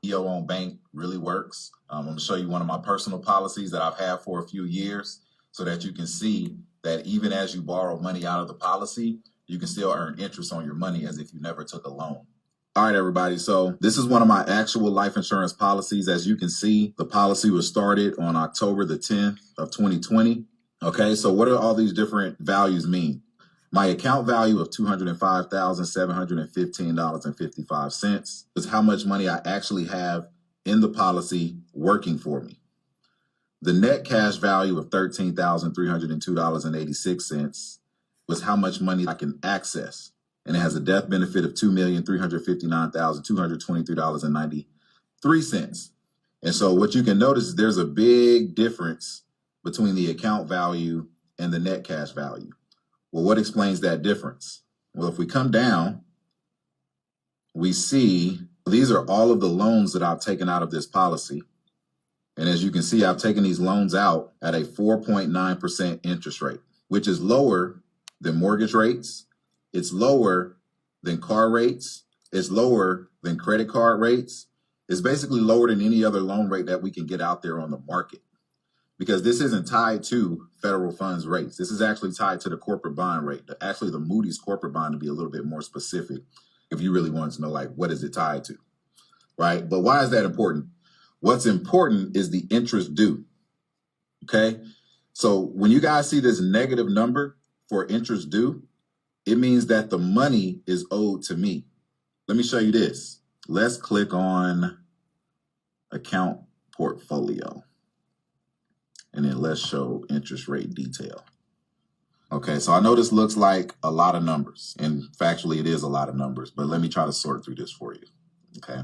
PO-owned bank really works. I'm going to show you one of my personal policies that I've had for a few years so that you can see that even as you borrow money out of the policy, you can still earn interest on your money as if you never took a loan. All right, everybody. So this is one of my actual life insurance policies. As you can see, the policy was started on October the 10th of 2020. Okay, so what do all these different values mean? My account value of $205,715.55 is how much money I actually have in the policy working for me. The net cash value of $13,302.86 was how much money I can access. And it has a death benefit of $2,359,223.93. And so what you can notice is there's a big difference between the account value and the net cash value. Well, what explains that difference? Well, if we come down, we see these are all of the loans that I've taken out of this policy. And as you can see, I've taken these loans out at a 4.9% interest rate, which is lower than mortgage rates. It's lower than car rates. It's lower than credit card rates. It's basically lower than any other loan rate that we can get out there on the market, because this isn't tied to federal funds rates. This is actually tied to the corporate bond rate, actually the Moody's corporate bond, to be a little bit more specific, if you really want to know, like, what is it tied to, right? But why is that important? What's important is the interest due, okay? So when you guys see this negative number for interest due, it means that the money is owed to me. Let me show you this. Let's click on account portfolio. And then let's show interest rate detail. Okay, so I know this looks like a lot of numbers, and factually it is a lot of numbers, but let me try to sort through this for you, okay?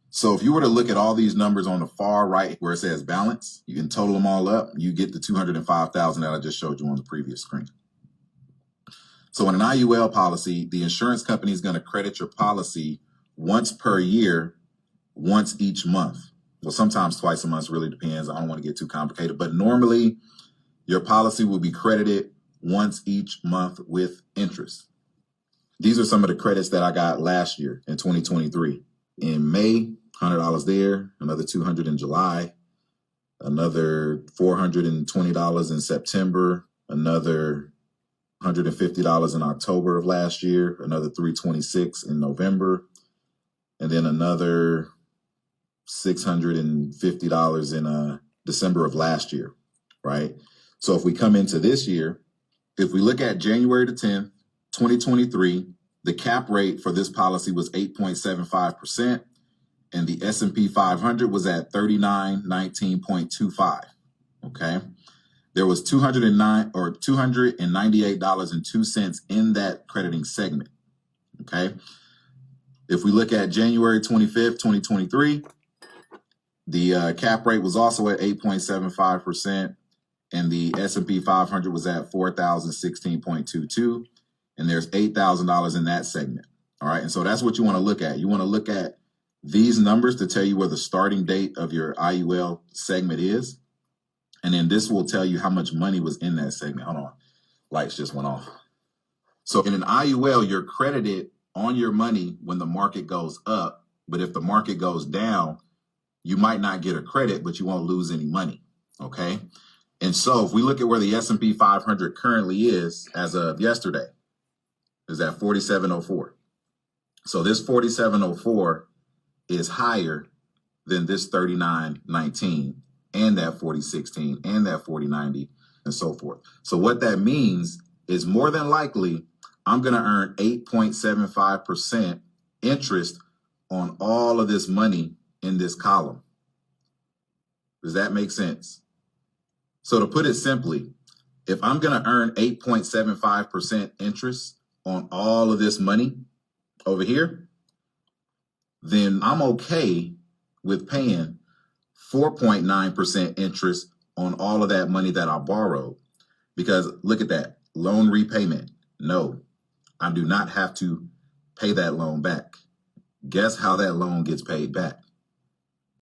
So if you were to look at all these numbers on the far right where it says balance, you can total them all up, you get the 205,000 that I just showed you on the previous screen. So in an IUL policy, the insurance company is going to credit your policy once per year, once each month. Well, sometimes twice a month, really depends. I don't want to get too complicated, but normally your policy will be credited once each month with interest. These are some of the credits that I got last year in 2023. In May, $100 there, another $200 in July, another $420 in September, another $150 in October of last year, another $326 in November, and then another $650 in December of last year, right? So if we come into this year, if we look at January the 10th, 2023, the cap rate for this policy was 8.75%, and the S&P 500 was at 3919.25, okay? There was $298.02 in that crediting segment, okay? If we look at January 25th, 2023, the cap rate was also at 8.75%, and the S&P 500 was at 4,016.22, and there's $8,000 in that segment, all right? And so that's what you want to look at. You want to look at these numbers to tell you where the starting date of your IUL segment is. And then this will tell you how much money was in that segment. Hold on, lights just went off. So in an IUL, you're credited on your money when the market goes up. But if the market goes down, you might not get a credit, but you won't lose any money, okay? And so if we look at where the S&P 500 currently is as of yesterday, is at 4704. So this 4704 is higher than this 3919 and that 4016 and that 4090 and so forth. So what that means is more than likely I'm going to earn 8.75% interest on all of this money in this column. Does that make sense? So to put it simply, if I'm going to earn 8.75% interest on all of this money over here, then I'm okay with paying 4.9% interest on all of that money that I borrowed. Because look at that, loan repayment. No, I do not have to pay that loan back. Guess how that loan gets paid back?